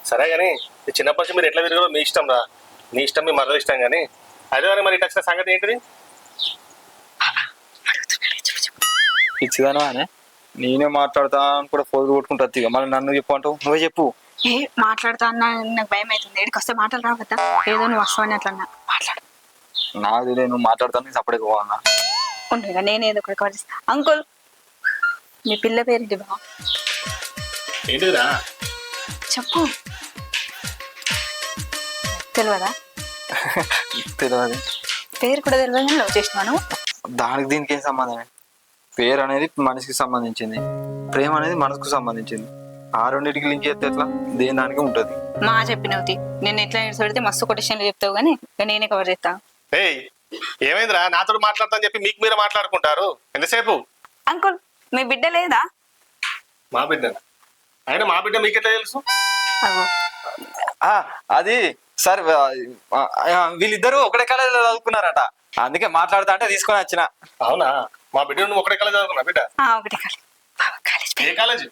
సరే కానీ చిన్నప్పటి నుంచి మీరు ఎట్లా తిరిగారో మీ ఇష్టం రా. నీ ఇష్టం మీ మరో ఇష్టం కానీ అదే కానీ మరి ఇటు వచ్చిన సంగతి ఏంటిది? పిచ్చిదాను అనే నేనే మాట్లాడతా అని కూడా ఫోన్ కొట్టుకుంటా ఇక మళ్ళీ నన్ను చెప్పు అంటావు. నువ్వే చెప్పు. ఏ మాట్లాడుతా అన్నా నాకు భయం అవుతుంది. ఏడికి వస్తే మాటలు రావు కదా. ఏదో నువ్వు వస్తావని అట్లా అన్నా మాట్లాడు. నాకు తెలియదు నువ్వు మాట్లాడతాను సపరేట్ పోవాలన్నా. ఉండగా నేను ఏదో ఒకటి కవరిస్తా. అంకుల్ మీ పిల్ల పేరేంటి బా? ఏంటిదిరా? చెప్పు. తెలియదా? తెలియదు. పేరు కూడా తెలియదు. లవ్ చేసినాను. దానికి దీనికి ఏం సంబంధమే? పేరు అనేది మనిషికి సంబంధించింది, ప్రేమ అనేది మనసుకు సంబంధించింది. ఆ రెండింటికి లింక్ చేస్తే ఎట్లా? దేని దానికి ఉంటది. మా చెప్పినవుతి నేను ఎట్లా పెడితే మస్తు కొటేషన్లు చెప్తావు కానీ నేనే కవర్ చేస్తా. ఏయ్ ఏమైందిరా? నాతో మాట్లాడతా అని చెప్పి మీకు మీరే మాట్లాడుకుంటారు ఎంతసేపు? అంకుల్ మీ బిడ్డ లేదా? మా బిడ్డ అయినా మా బిడ్డ మీకెట్లా తెలుసు? అగో అది సార్ వీళ్ళిద్దరూ ఒకటే కాలేజీలో చదువుకున్నారట, అందుకే మాట్లాడుతా అంటే తీసుకొని వచ్చిన. అవునా? మా బిడ్డ నువ్వు ఒకటే కాలేజ్ చదువుకున్నా బిడ్డ? ఒకటి కాలేజ్. ఏ కాలేజ్?